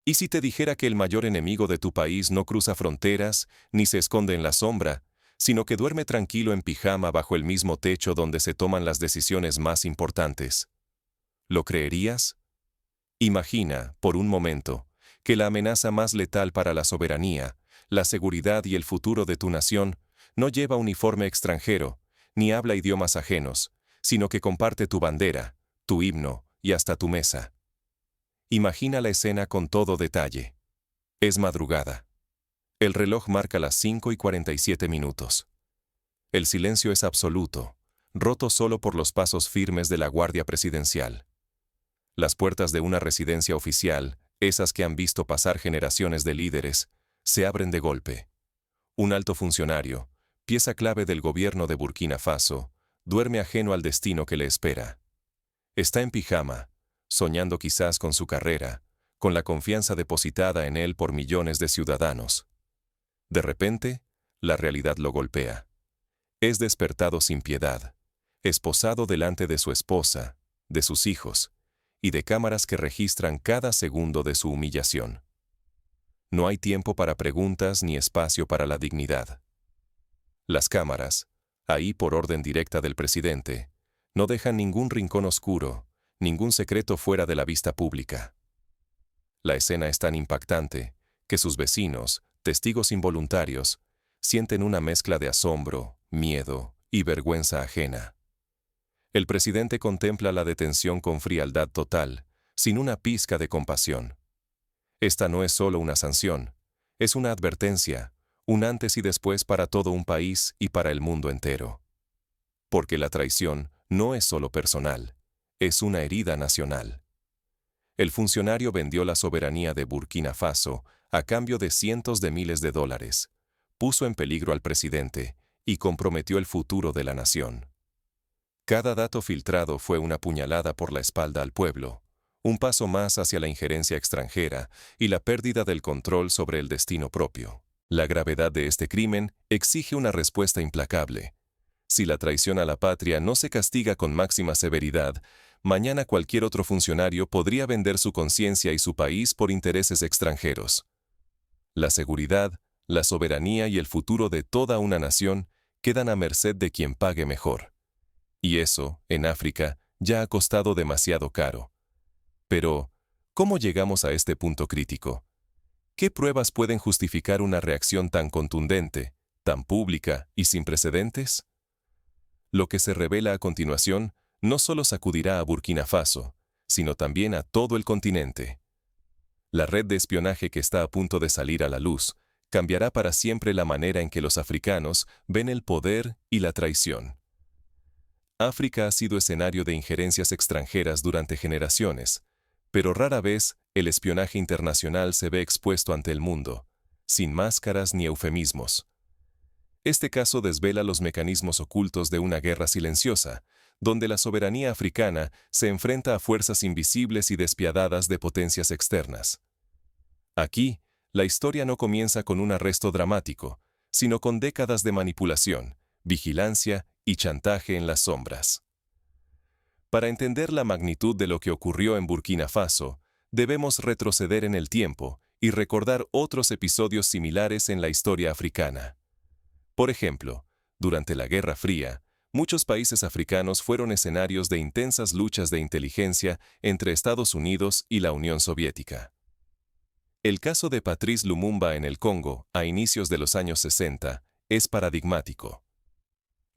¿Y si te dijera que el mayor enemigo de tu país no cruza fronteras, ni se esconde en la sombra, sino que duerme tranquilo en pijama bajo el mismo techo donde se toman las decisiones más importantes? ¿Lo creerías? Imagina, por un momento, que la amenaza más letal para la soberanía, la seguridad y el futuro de tu nación no lleva uniforme extranjero, ni habla idiomas ajenos, sino que comparte tu bandera, tu himno y hasta tu mesa. Imagina la escena con todo detalle. Es madrugada. El reloj marca las 5:47. El silencio es absoluto, roto solo por los pasos firmes de la Guardia Presidencial. Las puertas de una residencia oficial, esas que han visto pasar generaciones de líderes, se abren de golpe. Un alto funcionario, pieza clave del gobierno de Burkina Faso, duerme ajeno al destino que le espera. Está en pijama, soñando quizás con su carrera, con la confianza depositada en él por millones de ciudadanos. De repente, la realidad lo golpea. Es despertado sin piedad, esposado delante de su esposa, de sus hijos, y de cámaras que registran cada segundo de su humillación. No hay tiempo para preguntas ni espacio para la dignidad. Las cámaras, ahí por orden directa del presidente, no dejan ningún rincón oscuro, ningún secreto fuera de la vista pública. La escena es tan impactante que sus vecinos, testigos involuntarios, sienten una mezcla de asombro, miedo y vergüenza ajena. El presidente contempla la detención con frialdad total, sin una pizca de compasión. Esta no es solo una sanción, es una advertencia, un antes y después para todo un país y para el mundo entero. Porque la traición no es solo personal, es una herida nacional. El funcionario vendió la soberanía de Burkina Faso a cambio de cientos de miles de dólares, puso en peligro al presidente y comprometió el futuro de la nación. Cada dato filtrado fue una puñalada por la espalda al pueblo, un paso más hacia la injerencia extranjera y la pérdida del control sobre el destino propio. La gravedad de este crimen exige una respuesta implacable. Si la traición a la patria no se castiga con máxima severidad, mañana cualquier otro funcionario podría vender su conciencia y su país por intereses extranjeros. La seguridad, la soberanía y el futuro de toda una nación quedan a merced de quien pague mejor. Y eso, en África, ya ha costado demasiado caro. Pero, ¿cómo llegamos a este punto crítico? ¿Qué pruebas pueden justificar una reacción tan contundente, tan pública y sin precedentes? Lo que se revela a continuación no solo sacudirá a Burkina Faso, sino también a todo el continente. La red de espionaje que está a punto de salir a la luz cambiará para siempre la manera en que los africanos ven el poder y la traición. África ha sido escenario de injerencias extranjeras durante generaciones, pero rara vez el espionaje internacional se ve expuesto ante el mundo, sin máscaras ni eufemismos. Este caso desvela los mecanismos ocultos de una guerra silenciosa, donde la soberanía africana se enfrenta a fuerzas invisibles y despiadadas de potencias externas. Aquí, la historia no comienza con un arresto dramático, sino con décadas de manipulación, vigilancia y chantaje en las sombras. Para entender la magnitud de lo que ocurrió en Burkina Faso, debemos retroceder en el tiempo y recordar otros episodios similares en la historia africana. Por ejemplo, durante la Guerra Fría, muchos países africanos fueron escenarios de intensas luchas de inteligencia entre Estados Unidos y la Unión Soviética. El caso de Patrice Lumumba en el Congo, a inicios de los años 60, es paradigmático.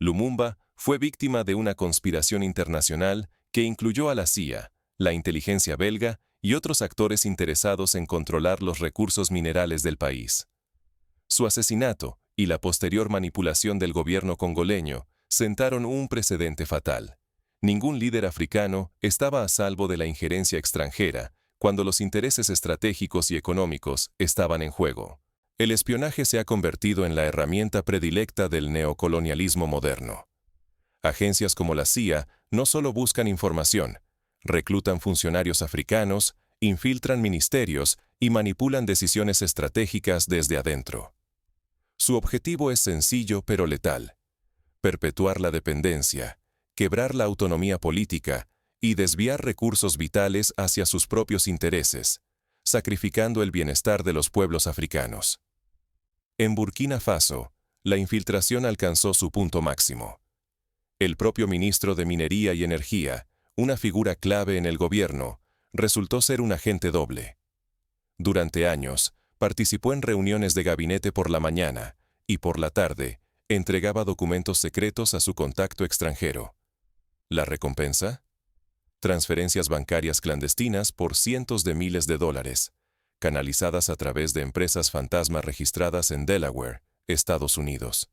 Lumumba fue víctima de una conspiración internacional que incluyó a la CIA, la inteligencia belga y otros actores interesados en controlar los recursos minerales del país. Su asesinato y la posterior manipulación del gobierno congoleño sentaron un precedente fatal. Ningún líder africano estaba a salvo de la injerencia extranjera cuando los intereses estratégicos y económicos estaban en juego. El espionaje se ha convertido en la herramienta predilecta del neocolonialismo moderno. Agencias como la CIA no solo buscan información, reclutan funcionarios africanos, infiltran ministerios y manipulan decisiones estratégicas desde adentro. Su objetivo es sencillo pero letal: perpetuar la dependencia, quebrar la autonomía política y desviar recursos vitales hacia sus propios intereses, sacrificando el bienestar de los pueblos africanos. En Burkina Faso, la infiltración alcanzó su punto máximo. El propio ministro de Minería y Energía, una figura clave en el gobierno, resultó ser un agente doble. Durante años, participó en reuniones de gabinete por la mañana y por la tarde entregaba documentos secretos a su contacto extranjero. ¿La recompensa? Transferencias bancarias clandestinas por cientos de miles de dólares, canalizadas a través de empresas fantasma registradas en Delaware, Estados Unidos.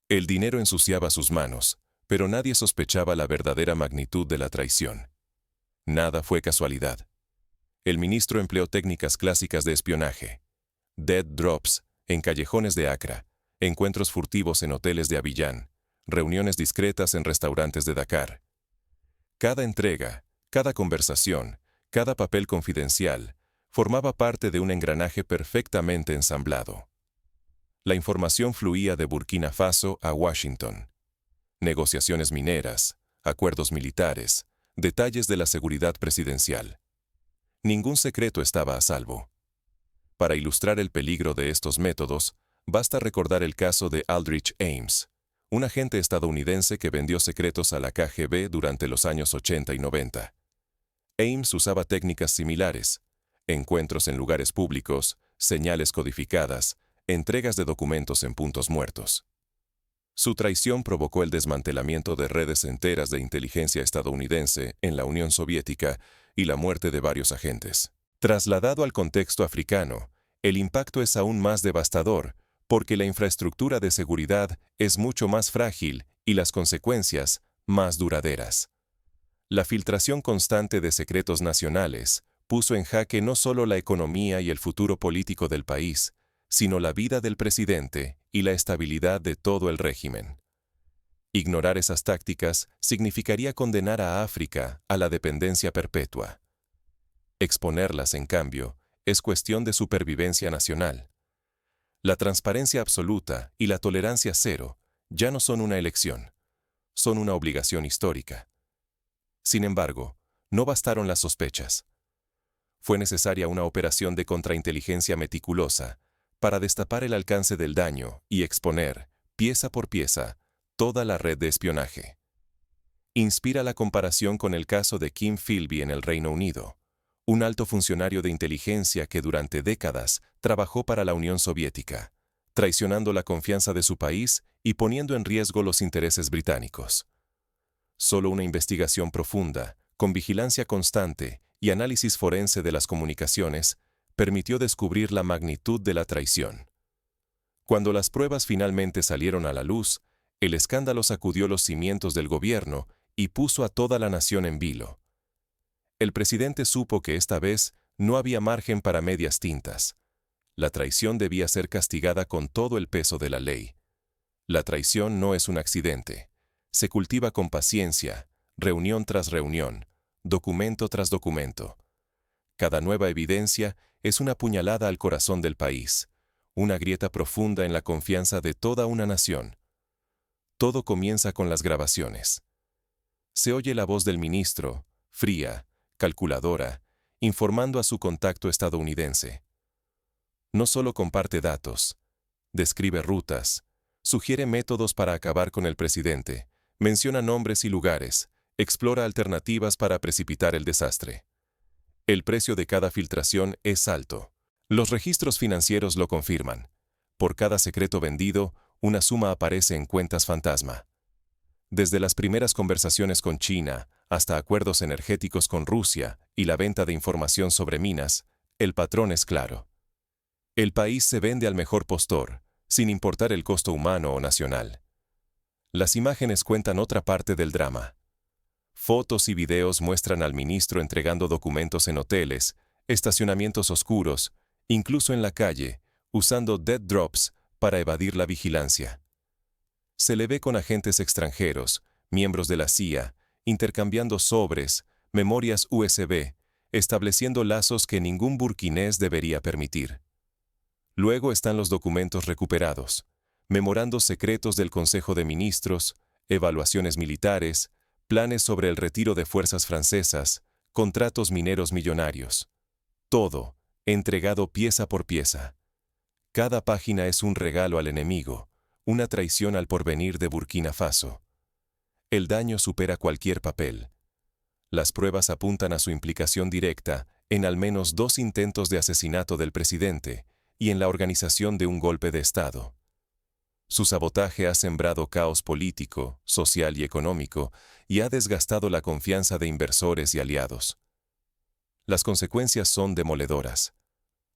El dinero ensuciaba sus manos, pero nadie sospechaba la verdadera magnitud de la traición. Nada fue casualidad. El ministro empleó técnicas clásicas de espionaje. Dead drops en callejones de Accra, encuentros furtivos en hoteles de Abiyán, reuniones discretas en restaurantes de Dakar. Cada entrega, cada conversación, cada papel confidencial, formaba parte de un engranaje perfectamente ensamblado. La información fluía de Burkina Faso a Washington. Negociaciones mineras, acuerdos militares, detalles de la seguridad presidencial. Ningún secreto estaba a salvo. Para ilustrar el peligro de estos métodos, basta recordar el caso de Aldrich Ames, un agente estadounidense que vendió secretos a la KGB durante los años 80 y 90. Ames usaba técnicas similares: encuentros en lugares públicos, señales codificadas, entregas de documentos en puntos muertos. Su traición provocó el desmantelamiento de redes enteras de inteligencia estadounidense en la Unión Soviética y la muerte de varios agentes. Trasladado al contexto africano, el impacto es aún más devastador, porque la infraestructura de seguridad es mucho más frágil y las consecuencias más duraderas. La filtración constante de secretos nacionales puso en jaque no solo la economía y el futuro político del país, sino la vida del presidente y la estabilidad de todo el régimen. Ignorar esas tácticas significaría condenar a África a la dependencia perpetua. Exponerlas, en cambio, es cuestión de supervivencia nacional. La transparencia absoluta y la tolerancia cero ya no son una elección, son una obligación histórica. Sin embargo, no bastaron las sospechas. Fue necesaria una operación de contrainteligencia meticulosa para destapar el alcance del daño y exponer, pieza por pieza, toda la red de espionaje. Inspira la comparación con el caso de Kim Philby en el Reino Unido, un alto funcionario de inteligencia que durante décadas trabajó para la Unión Soviética, traicionando la confianza de su país y poniendo en riesgo los intereses británicos. Solo una investigación profunda, con vigilancia constante y análisis forense de las comunicaciones, permitió descubrir la magnitud de la traición. Cuando las pruebas finalmente salieron a la luz, el escándalo sacudió los cimientos del gobierno y puso a toda la nación en vilo. El presidente supo que esta vez no había margen para medias tintas. La traición debía ser castigada con todo el peso de la ley. La traición no es un accidente. Se cultiva con paciencia, reunión tras reunión, documento tras documento. Cada nueva evidencia es una puñalada al corazón del país, una grieta profunda en la confianza de toda una nación. Todo comienza con las grabaciones. Se oye la voz del ministro, fría, calculadora, informando a su contacto estadounidense. No solo comparte datos, describe rutas, sugiere métodos para acabar con el presidente, menciona nombres y lugares, explora alternativas para precipitar el desastre. El precio de cada filtración es alto. Los registros financieros lo confirman. Por cada secreto vendido, una suma aparece en cuentas fantasma. Desde las primeras conversaciones con China hasta acuerdos energéticos con Rusia y la venta de información sobre minas, el patrón es claro. El país se vende al mejor postor, sin importar el costo humano o nacional. Las imágenes cuentan otra parte del drama. Fotos y videos muestran al ministro entregando documentos en hoteles, estacionamientos oscuros, incluso en la calle, usando dead drops para evadir la vigilancia. Se le ve con agentes extranjeros, miembros de la CIA, intercambiando sobres, memorias USB, estableciendo lazos que ningún burkinés debería permitir. Luego están los documentos recuperados, memorandos secretos del Consejo de Ministros, evaluaciones militares, planes sobre el retiro de fuerzas francesas, contratos mineros millonarios. Todo, entregado pieza por pieza. Cada página es un regalo al enemigo, una traición al porvenir de Burkina Faso. El daño supera cualquier papel. Las pruebas apuntan a su implicación directa en al menos 2 intentos de asesinato del presidente y en la organización de un golpe de Estado. Su sabotaje ha sembrado caos político, social y económico y ha desgastado la confianza de inversores y aliados. Las consecuencias son demoledoras.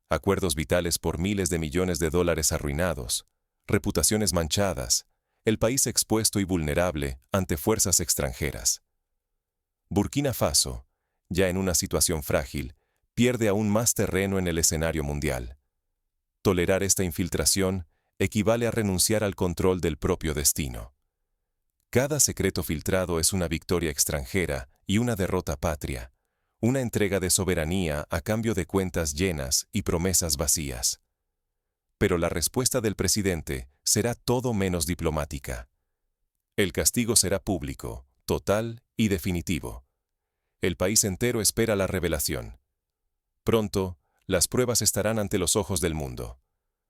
Acuerdos vitales por miles de millones de dólares arruinados, reputaciones manchadas, el país expuesto y vulnerable ante fuerzas extranjeras. Burkina Faso, ya en una situación frágil, pierde aún más terreno en el escenario mundial. Tolerar esta infiltración equivale a renunciar al control del propio destino. Cada secreto filtrado es una victoria extranjera y una derrota patria, una entrega de soberanía a cambio de cuentas llenas y promesas vacías. Pero la respuesta del presidente será todo menos diplomática. El castigo será público, total y definitivo. El país entero espera la revelación. Pronto, las pruebas estarán ante los ojos del mundo.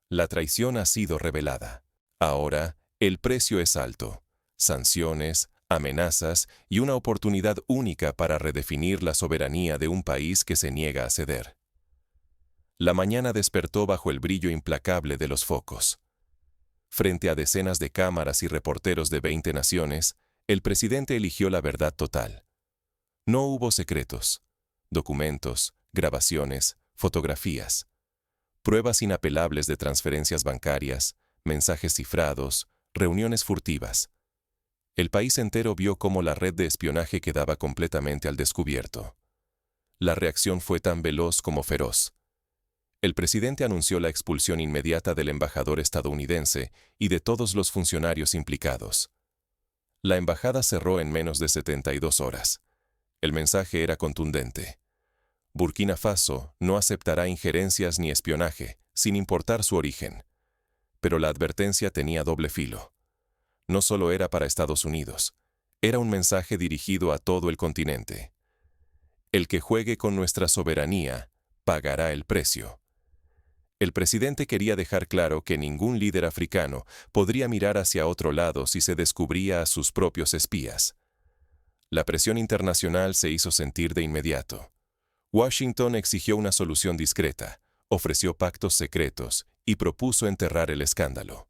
La traición ha sido revelada. Ahora, el precio es alto. Sanciones, amenazas y una oportunidad única para redefinir la soberanía de un país que se niega a ceder. La mañana despertó bajo el brillo implacable de los focos. Frente a decenas de cámaras y reporteros de 20 naciones, el presidente eligió la verdad total. No hubo secretos, documentos, grabaciones, fotografías. Pruebas inapelables de transferencias bancarias, mensajes cifrados, reuniones furtivas. El país entero vio cómo la red de espionaje quedaba completamente al descubierto. La reacción fue tan veloz como feroz. El presidente anunció la expulsión inmediata del embajador estadounidense y de todos los funcionarios implicados. La embajada cerró en menos de 72 horas. El mensaje era contundente. Burkina Faso no aceptará injerencias ni espionaje, sin importar su origen. Pero la advertencia tenía doble filo. No solo era para Estados Unidos, era un mensaje dirigido a todo el continente. El que juegue con nuestra soberanía pagará el precio. El presidente quería dejar claro que ningún líder africano podría mirar hacia otro lado si se descubría a sus propios espías. La presión internacional se hizo sentir de inmediato. Washington exigió una solución discreta, ofreció pactos secretos y propuso enterrar el escándalo.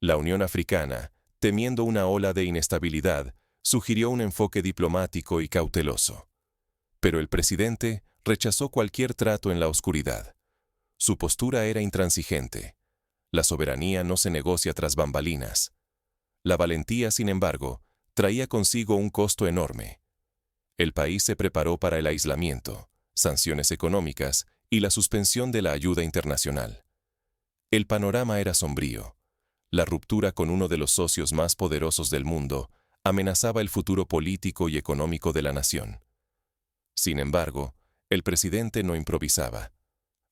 La Unión Africana, temiendo una ola de inestabilidad, sugirió un enfoque diplomático y cauteloso. Pero el presidente rechazó cualquier trato en la oscuridad. Su postura era intransigente. La soberanía no se negocia tras bambalinas. La valentía, sin embargo, traía consigo un costo enorme. El país se preparó para el aislamiento, sanciones económicas y la suspensión de la ayuda internacional. El panorama era sombrío. La ruptura con uno de los socios más poderosos del mundo amenazaba el futuro político y económico de la nación. Sin embargo, el presidente no improvisaba.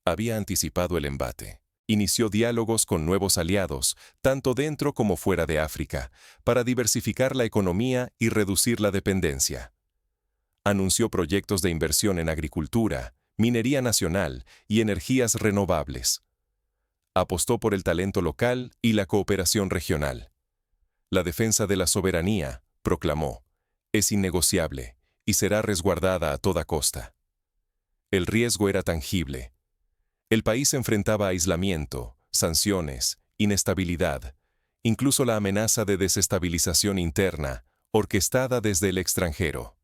Había anticipado el embate. Inició diálogos con nuevos aliados, tanto dentro como fuera de África, para diversificar la economía y reducir la dependencia. Anunció proyectos de inversión en agricultura, minería nacional y energías renovables. Apostó por el talento local y la cooperación regional. La defensa de la soberanía, proclamó, es innegociable y será resguardada a toda costa. El riesgo era tangible. El país enfrentaba aislamiento, sanciones, inestabilidad, incluso la amenaza de desestabilización interna, orquestada desde el extranjero.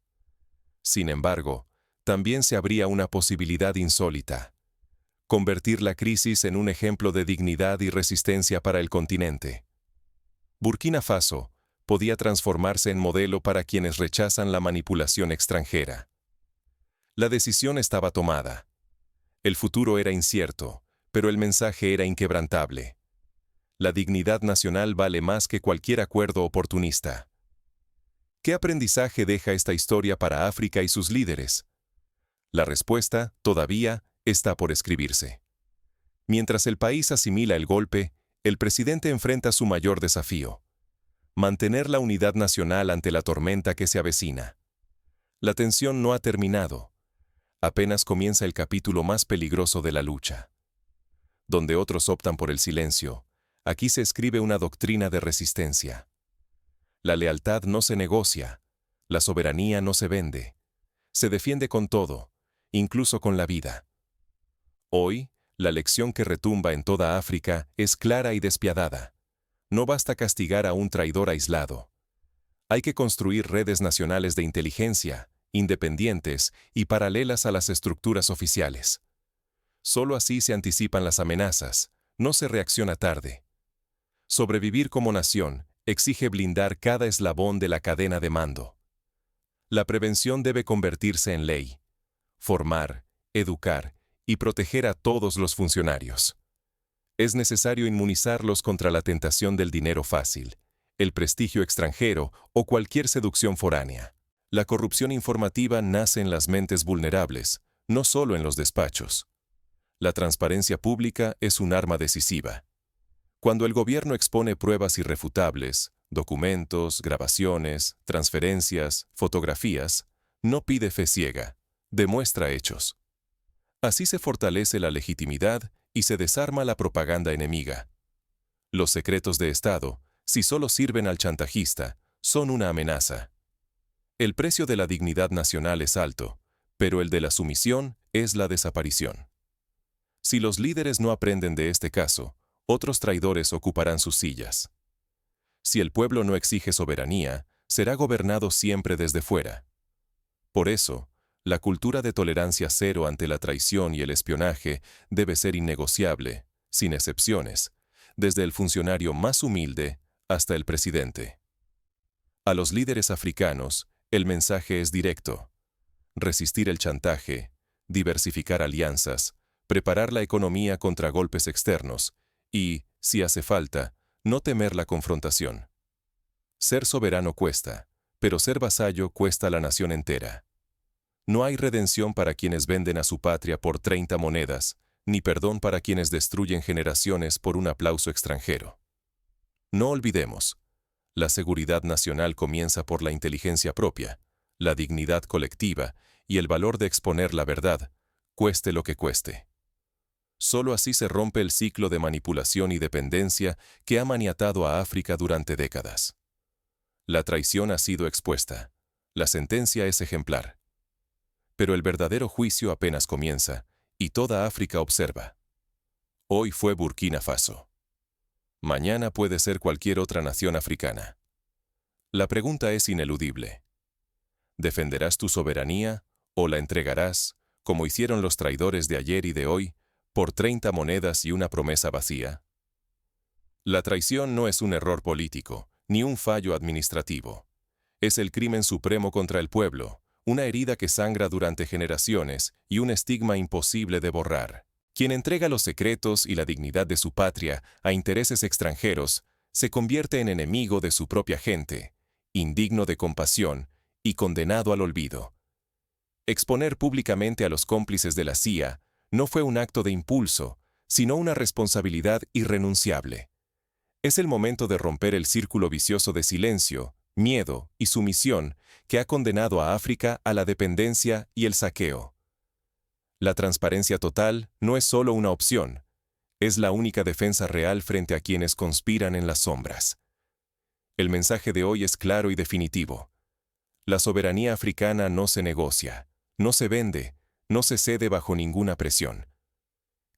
Sin embargo, también se abría una posibilidad insólita: convertir la crisis en un ejemplo de dignidad y resistencia para el continente. Burkina Faso podía transformarse en modelo para quienes rechazan la manipulación extranjera. La decisión estaba tomada. El futuro era incierto, pero el mensaje era inquebrantable. La dignidad nacional vale más que cualquier acuerdo oportunista. ¿Qué aprendizaje deja esta historia para África y sus líderes? La respuesta, todavía, está por escribirse. Mientras el país asimila el golpe, el presidente enfrenta su mayor desafío: mantener la unidad nacional ante la tormenta que se avecina. La tensión no ha terminado. Apenas comienza el capítulo más peligroso de la lucha. Donde otros optan por el silencio, aquí se escribe una doctrina de resistencia. La lealtad no se negocia, la soberanía no se vende. Se defiende con todo, incluso con la vida. Hoy, la lección que retumba en toda África es clara y despiadada. No basta castigar a un traidor aislado. Hay que construir redes nacionales de inteligencia, independientes y paralelas a las estructuras oficiales. Solo así se anticipan las amenazas, no se reacciona tarde. Sobrevivir como nación exige blindar cada eslabón de la cadena de mando. La prevención debe convertirse en ley. Formar, educar y proteger a todos los funcionarios. Es necesario inmunizarlos contra la tentación del dinero fácil, el prestigio extranjero o cualquier seducción foránea. La corrupción informativa nace en las mentes vulnerables, no solo en los despachos. La transparencia pública es un arma decisiva. Cuando el gobierno expone pruebas irrefutables, documentos, grabaciones, transferencias, fotografías, no pide fe ciega, demuestra hechos. Así se fortalece la legitimidad y se desarma la propaganda enemiga. Los secretos de Estado, si solo sirven al chantajista, son una amenaza. El precio de la dignidad nacional es alto, pero el de la sumisión es la desaparición. Si los líderes no aprenden de este caso, otros traidores ocuparán sus sillas. Si el pueblo no exige soberanía, será gobernado siempre desde fuera. Por eso, la cultura de tolerancia cero ante la traición y el espionaje debe ser innegociable, sin excepciones, desde el funcionario más humilde hasta el presidente. A los líderes africanos, el mensaje es directo. Resistir el chantaje, diversificar alianzas, preparar la economía contra golpes externos y, si hace falta, no temer la confrontación. Ser soberano cuesta, pero ser vasallo cuesta a la nación entera. No hay redención para quienes venden a su patria por 30 monedas, ni perdón para quienes destruyen generaciones por un aplauso extranjero. No olvidemos, la seguridad nacional comienza por la inteligencia propia, la dignidad colectiva y el valor de exponer la verdad, cueste lo que cueste. Solo así se rompe el ciclo de manipulación y dependencia que ha maniatado a África durante décadas. La traición ha sido expuesta. La sentencia es ejemplar. Pero el verdadero juicio apenas comienza, y toda África observa. Hoy fue Burkina Faso. Mañana puede ser cualquier otra nación africana. La pregunta es ineludible. ¿Defenderás tu soberanía o la entregarás, como hicieron los traidores de ayer y de hoy, por 30 monedas y una promesa vacía? La traición no es un error político, ni un fallo administrativo. Es el crimen supremo contra el pueblo, una herida que sangra durante generaciones y un estigma imposible de borrar. Quien entrega los secretos y la dignidad de su patria a intereses extranjeros se convierte en enemigo de su propia gente, indigno de compasión y condenado al olvido. Exponer públicamente a los cómplices de la CIA no fue un acto de impulso, sino una responsabilidad irrenunciable. Es el momento de romper el círculo vicioso de silencio, miedo y sumisión que ha condenado a África a la dependencia y el saqueo. La transparencia total no es solo una opción, es la única defensa real frente a quienes conspiran en las sombras. El mensaje de hoy es claro y definitivo. La soberanía africana no se negocia, no se vende, no se cede bajo ninguna presión.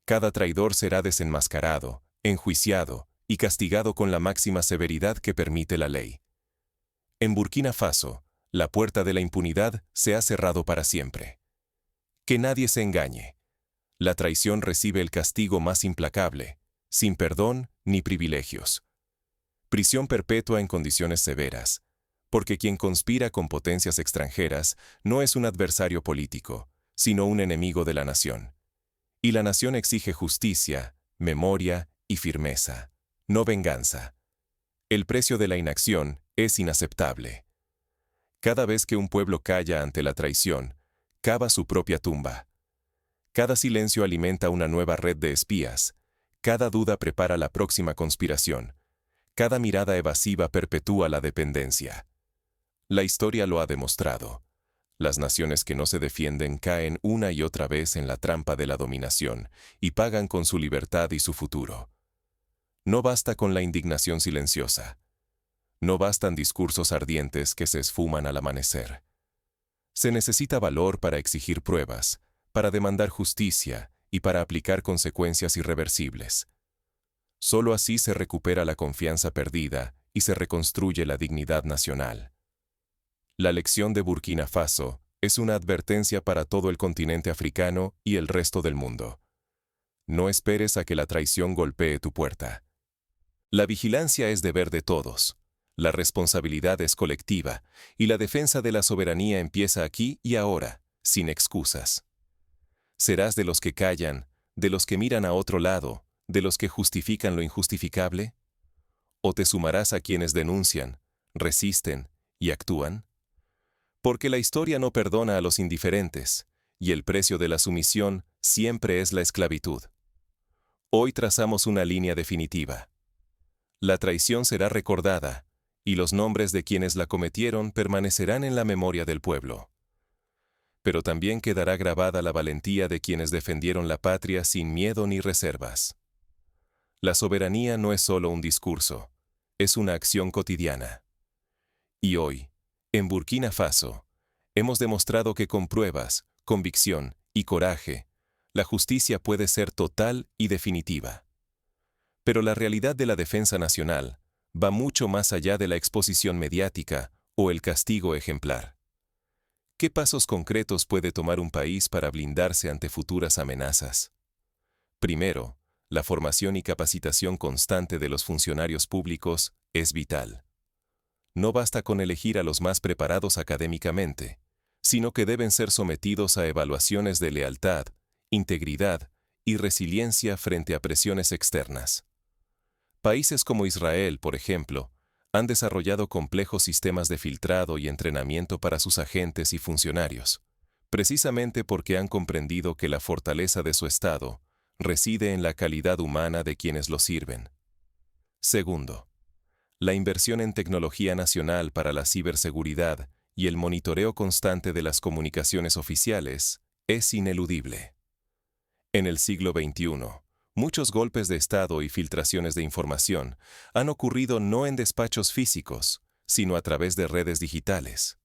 Cada traidor será desenmascarado, enjuiciado y castigado con la máxima severidad que permite la ley. En Burkina Faso, la puerta de la impunidad se ha cerrado para siempre. Que nadie se engañe. La traición recibe el castigo más implacable, sin perdón ni privilegios. Prisión perpetua en condiciones severas, porque quien conspira con potencias extranjeras no es un adversario político, sino un enemigo de la nación. Y la nación exige justicia, memoria y firmeza, no venganza. El precio de la inacción es inaceptable. Cada vez que un pueblo calla ante la traición, cava su propia tumba. Cada silencio alimenta una nueva red de espías. Cada duda prepara la próxima conspiración. Cada mirada evasiva perpetúa la dependencia. La historia lo ha demostrado. Las naciones que no se defienden caen una y otra vez en la trampa de la dominación y pagan con su libertad y su futuro. No basta con la indignación silenciosa. No bastan discursos ardientes que se esfuman al amanecer. Se necesita valor para exigir pruebas, para demandar justicia y para aplicar consecuencias irreversibles. Solo así se recupera la confianza perdida y se reconstruye la dignidad nacional. La lección de Burkina Faso es una advertencia para todo el continente africano y el resto del mundo. No esperes a que la traición golpee tu puerta. La vigilancia es deber de todos. La responsabilidad es colectiva y la defensa de la soberanía empieza aquí y ahora, sin excusas. ¿Serás de los que callan, de los que miran a otro lado, de los que justifican lo injustificable? ¿O te sumarás a quienes denuncian, resisten y actúan? Porque la historia no perdona a los indiferentes, y el precio de la sumisión siempre es la esclavitud. Hoy trazamos una línea definitiva. La traición será recordada, y los nombres de quienes la cometieron permanecerán en la memoria del pueblo. Pero también quedará grabada la valentía de quienes defendieron la patria sin miedo ni reservas. La soberanía no es solo un discurso, es una acción cotidiana. Y hoy, en Burkina Faso, hemos demostrado que con pruebas, convicción y coraje, la justicia puede ser total y definitiva. Pero la realidad de la defensa nacional va mucho más allá de la exposición mediática o el castigo ejemplar. ¿Qué pasos concretos puede tomar un país para blindarse ante futuras amenazas? Primero, la formación y capacitación constante de los funcionarios públicos es vital. No basta con elegir a los más preparados académicamente, sino que deben ser sometidos a evaluaciones de lealtad, integridad y resiliencia frente a presiones externas. Países como Israel, por ejemplo, han desarrollado complejos sistemas de filtrado y entrenamiento para sus agentes y funcionarios, precisamente porque han comprendido que la fortaleza de su Estado reside en la calidad humana de quienes lo sirven. Segundo, la inversión en tecnología nacional para la ciberseguridad y el monitoreo constante de las comunicaciones oficiales es ineludible. En el siglo XXI, muchos golpes de Estado y filtraciones de información han ocurrido no en despachos físicos, sino a través de redes digitales.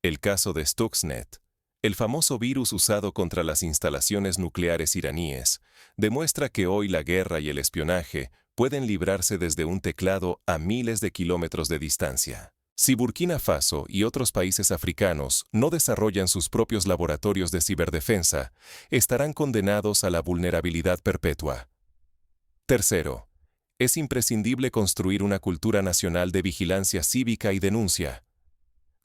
El caso de Stuxnet, el famoso virus usado contra las instalaciones nucleares iraníes, demuestra que hoy la guerra y el espionaje pueden librarse desde un teclado a miles de kilómetros de distancia. Si Burkina Faso y otros países africanos no desarrollan sus propios laboratorios de ciberdefensa, estarán condenados a la vulnerabilidad perpetua. Tercero, es imprescindible construir una cultura nacional de vigilancia cívica y denuncia.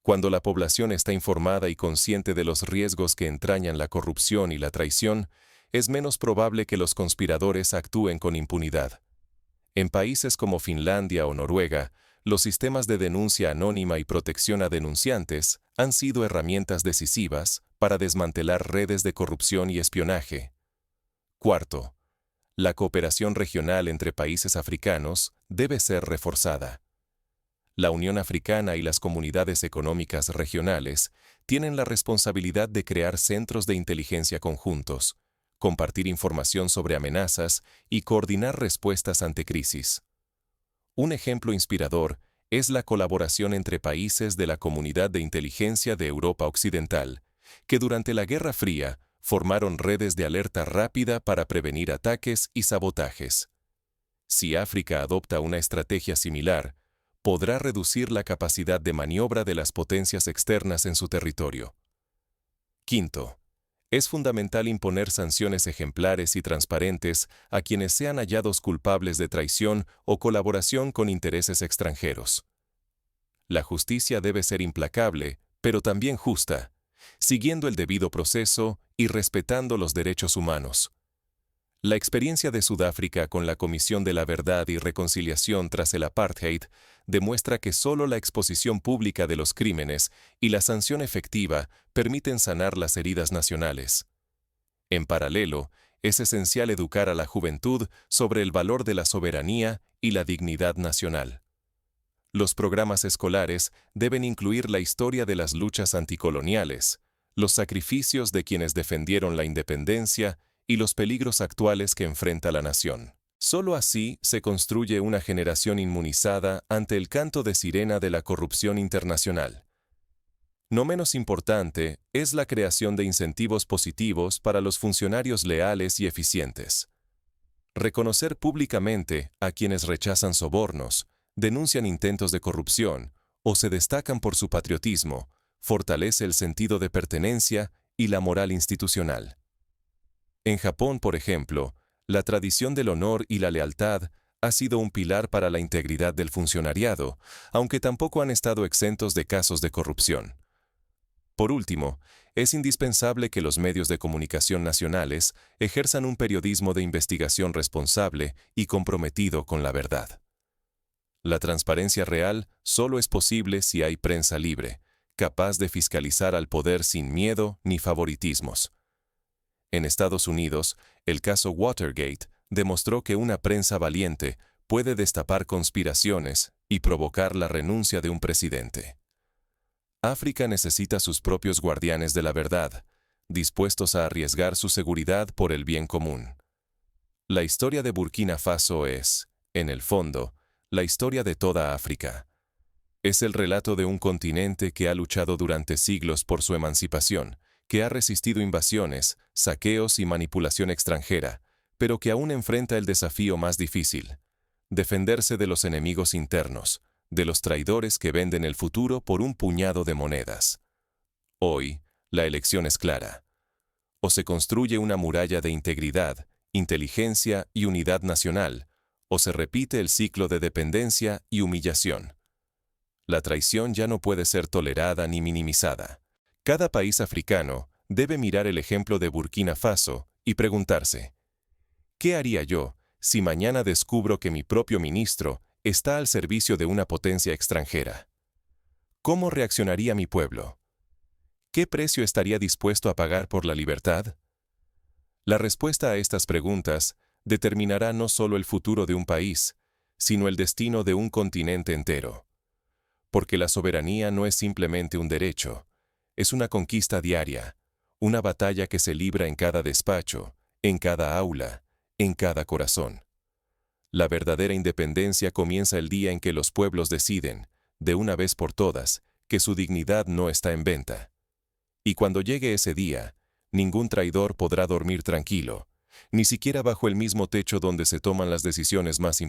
Cuando la población está informada y consciente de los riesgos que entrañan la corrupción y la traición, es menos probable que los conspiradores actúen con impunidad. En países como Finlandia o Noruega, los sistemas de denuncia anónima y protección a denunciantes han sido herramientas decisivas para desmantelar redes de corrupción y espionaje. Cuarto, la cooperación regional entre países africanos debe ser reforzada. La Unión Africana y las comunidades económicas regionales tienen la responsabilidad de crear centros de inteligencia conjuntos, compartir información sobre amenazas y coordinar respuestas ante crisis. Un ejemplo inspirador es la colaboración entre países de la Comunidad de Inteligencia de Europa Occidental, que durante la Guerra Fría formaron redes de alerta rápida para prevenir ataques y sabotajes. Si África adopta una estrategia similar, podrá reducir la capacidad de maniobra de las potencias externas en su territorio. Quinto, es fundamental imponer sanciones ejemplares y transparentes a quienes sean hallados culpables de traición o colaboración con intereses extranjeros. La justicia debe ser implacable, pero también justa, siguiendo el debido proceso y respetando los derechos humanos. La experiencia de Sudáfrica con la Comisión de la Verdad y Reconciliación tras el apartheid demuestra que solo la exposición pública de los crímenes y la sanción efectiva permiten sanar las heridas nacionales. En paralelo, es esencial educar a la juventud sobre el valor de la soberanía y la dignidad nacional. Los programas escolares deben incluir la historia de las luchas anticoloniales, los sacrificios de quienes defendieron la independencia y los peligros actuales que enfrenta la nación. Solo así se construye una generación inmunizada ante el canto de sirena de la corrupción internacional. No menos importante es la creación de incentivos positivos para los funcionarios leales y eficientes. Reconocer públicamente a quienes rechazan sobornos, denuncian intentos de corrupción o se destacan por su patriotismo, fortalece el sentido de pertenencia y la moral institucional. En Japón, por ejemplo, la tradición del honor y la lealtad ha sido un pilar para la integridad del funcionariado, aunque tampoco han estado exentos de casos de corrupción. Por último, es indispensable que los medios de comunicación nacionales ejerzan un periodismo de investigación responsable y comprometido con la verdad. La transparencia real solo es posible si hay prensa libre, capaz de fiscalizar al poder sin miedo ni favoritismos. En Estados Unidos, el caso Watergate demostró que una prensa valiente puede destapar conspiraciones y provocar la renuncia de un presidente. África necesita sus propios guardianes de la verdad, dispuestos a arriesgar su seguridad por el bien común. La historia de Burkina Faso es, en el fondo, la historia de toda África. Es el relato de un continente que ha luchado durante siglos por su emancipación, que ha resistido invasiones, saqueos y manipulación extranjera, pero que aún enfrenta el desafío más difícil: defenderse de los enemigos internos, de los traidores que venden el futuro por un puñado de monedas. Hoy, la elección es clara. O se construye una muralla de integridad, inteligencia y unidad nacional, o se repite el ciclo de dependencia y humillación. La traición ya no puede ser tolerada ni minimizada. Cada país africano debe mirar el ejemplo de Burkina Faso y preguntarse: ¿qué haría yo si mañana descubro que mi propio ministro está al servicio de una potencia extranjera? ¿Cómo reaccionaría mi pueblo? ¿Qué precio estaría dispuesto a pagar por la libertad? La respuesta a estas preguntas determinará no solo el futuro de un país, sino el destino de un continente entero. Porque la soberanía no es simplemente un derecho, es una conquista diaria, una batalla que se libra en cada despacho, en cada aula, en cada corazón. La verdadera independencia comienza el día en que los pueblos deciden, de una vez por todas, que su dignidad no está en venta. Y cuando llegue ese día, ningún traidor podrá dormir tranquilo, ni siquiera bajo el mismo techo donde se toman las decisiones más importantes.